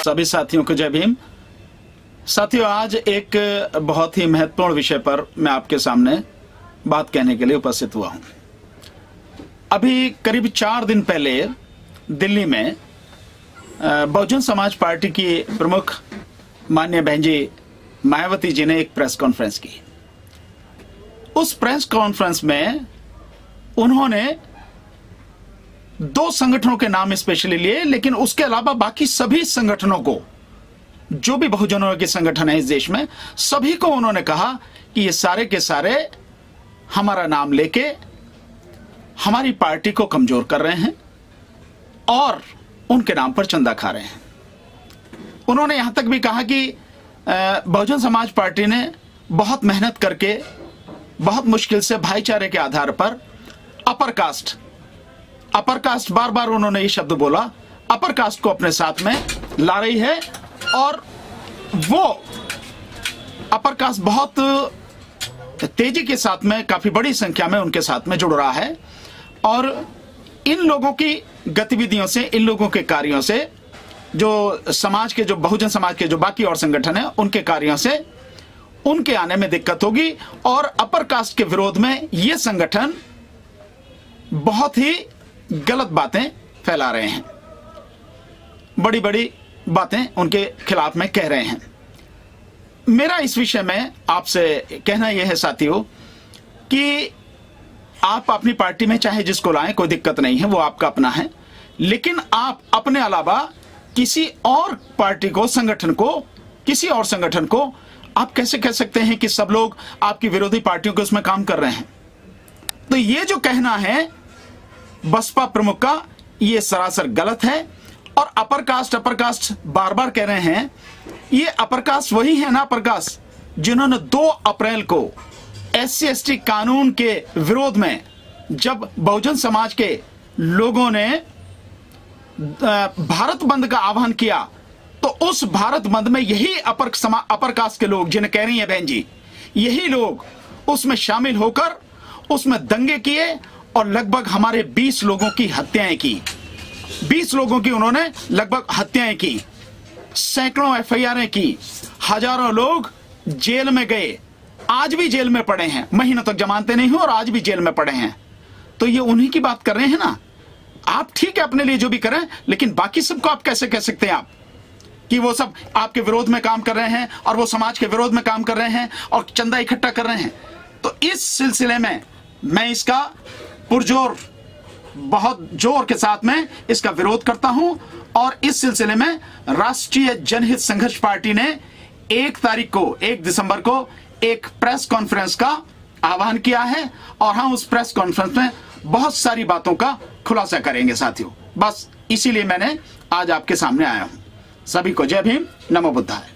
सभी साथियों को जय भीम। साथियों, आज एक बहुत ही महत्वपूर्ण विषय पर मैं आपके सामने बात कहने के लिए उपस्थित हुआ हूं। अभी करीब 4 दिन पहले दिल्ली में बहुजन समाज पार्टी की प्रमुख माननीय बहन जी मायावती जी ने एक प्रेस कॉन्फ्रेंस की। उस प्रेस कॉन्फ्रेंस में उन्होंने 2 संगठनों के नाम स्पेशली लिए, लेकिन उसके अलावा बाकी सभी संगठनों को, जो भी बहुजनों के संगठन है इस देश में, सभी को उन्होंने कहा कि ये सारे के सारे हमारा नाम लेके हमारी पार्टी को कमजोर कर रहे हैं और उनके नाम पर चंदा खा रहे हैं। उन्होंने यहां तक भी कहा कि बहुजन समाज पार्टी ने बहुत मेहनत करके, बहुत मुश्किल से भाईचारे के आधार पर अपर कास्ट बार बार उन्होंने ये शब्द बोला, अपर कास्ट को अपने साथ में ला रही है और वो अपर कास्ट बहुत तेजी के साथ में, काफी बड़ी संख्या में उनके साथ में जुड़ रहा है और इन लोगों की गतिविधियों से, इन लोगों के कार्यों से, जो समाज के, जो बहुजन समाज के जो बाकी और संगठन है, उनके कार्यों से उनके आने में दिक्कत होगी और अपर कास्ट के विरोध में ये संगठन बहुत ही गलत बातें फैला रहे हैं, बड़ी बड़ी बातें उनके खिलाफ में कह रहे हैं। मेरा इस विषय में आपसे कहना यह है साथियों कि आप अपनी पार्टी में चाहे जिसको लाएं, कोई दिक्कत नहीं है, वो आपका अपना है, लेकिन आप अपने अलावा किसी और पार्टी को, संगठन को, किसी और संगठन को आप कैसे कह सकते हैं कि सब लोग आपकी विरोधी पार्टियों के उसमें काम कर रहे हैं? तो ये जो कहना है बसपा प्रमुख का, ये सरासर गलत है। और अपर कास्ट बार बार कह रहे हैं, ये अपर कास्ट वही है ना, अपर कास्ट जिन्होंने 2 अप्रैल को SC/ST कानून के विरोध में, जब बहुजन समाज के लोगों ने भारत बंद का आह्वान किया, तो उस भारत बंद में यही अपर कास्ट के लोग, जिन्हें कह रही है बहन जी, यही लोग उसमें शामिल होकर उसमें दंगे किए और लगभग हमारे 20 लोगों की हत्याएं की। 20 लोगों की उन्होंने लगभग हत्याएं की, सैकड़ों FIR की, हजारों लोग जेल में गए, आज भी जेल में पड़े हैं, महीनों तक जमानतें नहीं हुई और आज भी जेल में पड़े हैं। तो ये उन्हीं की बात कर रहे हैं ना। आप ठीक है अपने लिए जो भी करें, लेकिन बाकी सबको आप कैसे कह सकते हैं आप कि वो सब आपके विरोध में काम कर रहे हैं और वो समाज के विरोध में काम कर रहे हैं और चंदा इकट्ठा कर रहे हैं? तो इस सिलसिले में मैं इसका पुरजोर, बहुत जोर के साथ में इसका विरोध करता हूं और इस सिलसिले में राष्ट्रीय जनहित संघर्ष पार्टी ने 1 दिसंबर को एक प्रेस कॉन्फ्रेंस का आह्वान किया है और हम उस प्रेस कॉन्फ्रेंस में बहुत सारी बातों का खुलासा करेंगे साथियों। बस इसीलिए मैंने आज आपके सामने आया हूं। सभी को जय भीम, नमो बुद्धाय।